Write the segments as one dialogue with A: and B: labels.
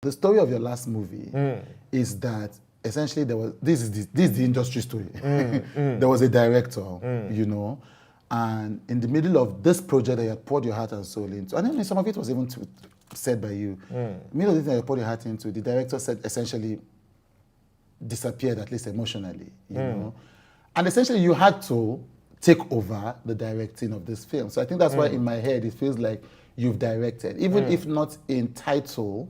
A: The story of your last movie is that essentially this is the industry story. There was a director, you know, and in the middle of this project that you had poured your heart and soul into, and then some of it was even said by you. In the middle of this that you poured your heart into, the director said essentially disappeared, at least emotionally, you know, and essentially you had to take over the directing of this film. So I think that's why in my head it feels like you've directed, even if not in title,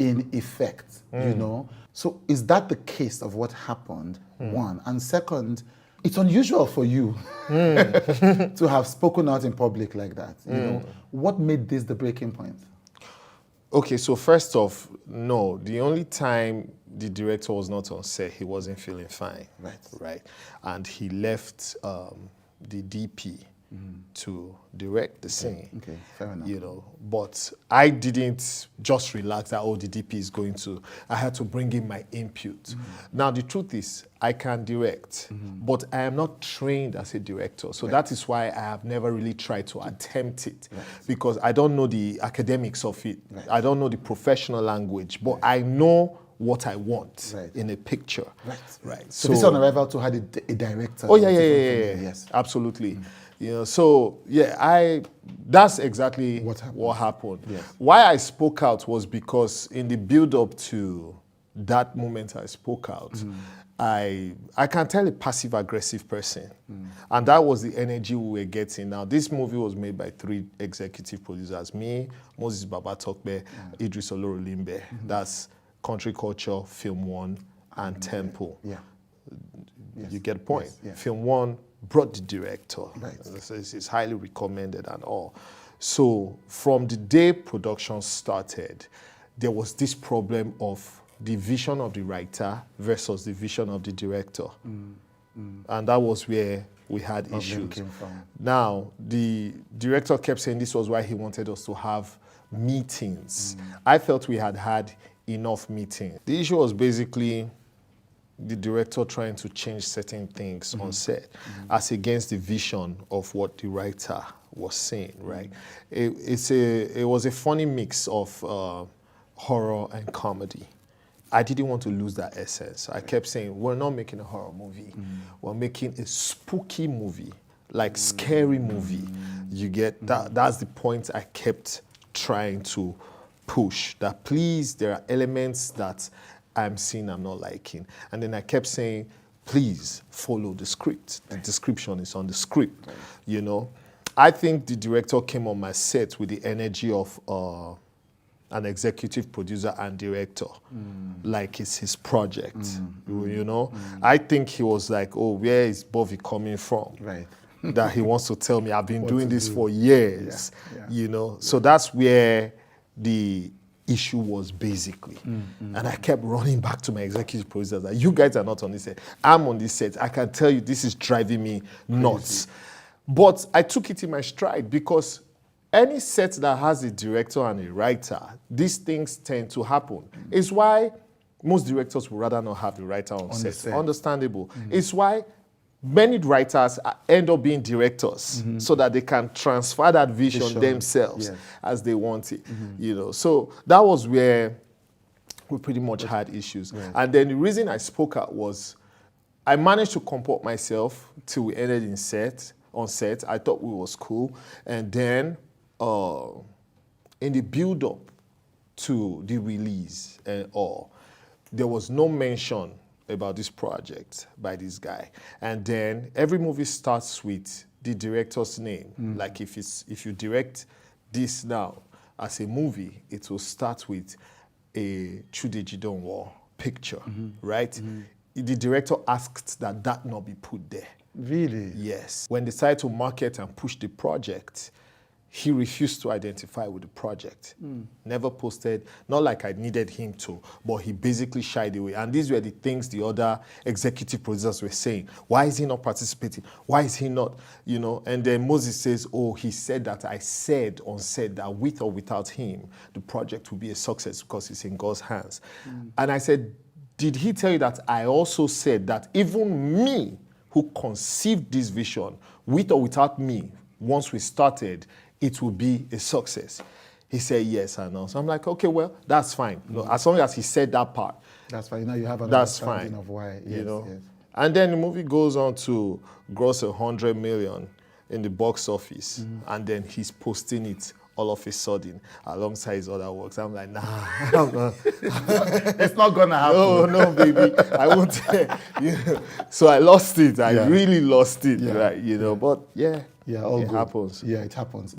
A: in effect, you know. So is that the case of what happened, one? And second, it's unusual for you to have spoken out in public like that, you know. What made this the breaking point?
B: Okay, so first off, no, the only time the director was not on set, he wasn't feeling fine, right? And he left the DP to direct the scene.
A: Okay, fair enough.
B: You know, but I didn't just relax that, oh, the DP is going to, I had to bring in my input. Now, the truth is, I can direct, but I am not trained as a director. So that is why I have never really tried to attempt it, because I don't know the academics of it. I don't know the professional language, but I know what I want in a picture. Right.
A: So this on arrival to had a director.
B: Oh, yeah. Yes, absolutely. You know, so yeah, that's exactly what happened. Yes. Why I spoke out was because in the build-up to that moment I spoke out, I can tell a passive-aggressive person. And that was the energy we were getting. Now, this movie was made by 3 executive producers, me, Moses Babatokbe, Idris Olorulimbe. That's Country Culture, Film One, and Temple. You get the point. Film One brought the director. It's highly recommended and all. So from the day production started, there was this problem of the vision of the writer versus the vision of the director. And that was where we had issues. Now, the director kept saying this was why he wanted us to have meetings. I felt we had enough meetings. The issue was basically the director trying to change certain things on set as against the vision of what the writer was saying, right? It was a funny mix of horror and comedy. I didn't want to lose that essence. I kept saying, we're not making a horror movie. We're making a spooky movie, like scary movie. You get that? That's the point I kept trying to push, that please, there are elements that I'm seeing I'm not liking. And then I kept saying, please follow the script. The description is on the script, you know. I think the director came on my set with the energy of an executive producer and director, like it's his project, you know. I think he was like, oh, where is Bovi coming from? That he wants to tell me, I've been doing this for years, you know. So that's where the issue was basically. And I kept running back to my executive producers that you guys are not on this set. I'm on this set. I can tell you this is driving me nuts. But I took it in my stride because any set that has a director and a writer, these things tend to happen. It's why most directors would rather not have the writer on set. Understandable. It's why many writers end up being directors so that they can transfer that vision themselves as they want it. You know, so that was where we pretty much had issues. And then the reason I spoke out was I managed to comport myself till we ended on set. I thought we was cool. And then in the build-up to the release and all, there was no mention about this project by this guy. And then every movie starts with the director's name. Like if you direct this now as a movie, it will start with a Chude Jideonwo picture, right? The director asked that not be put there.
A: Really?
B: Yes. When they decided to market and push the project, he refused to identify with the project. Never posted, not like I needed him to, but he basically shied away. And these were the things the other executive producers were saying. Why is he not participating? Why is he not, you know? And then Moses says, oh, he said that I said on set that with or without him, the project will be a success because it's in God's hands. And I said, did he tell you that I also said that even me, who conceived this vision, with or without me, once we started, it will be a success? He said yes and all. So I'm like, okay, well, that's fine. No, as long as he said that part,
A: That's fine. You have an
B: that's
A: understanding
B: fine.
A: of why. Yes,
B: you know.
A: yes.
B: And then the movie goes on to gross 100 million in the box office, and then he's posting it all of a sudden alongside his other works. I'm like, nah, I'm not.
A: It's not gonna happen.
B: No, no, baby, I won't. You know. So I lost it. I really lost it, right? You know, but yeah,
A: Yeah, all
B: it
A: good.
B: happens.
A: Yeah, it happens.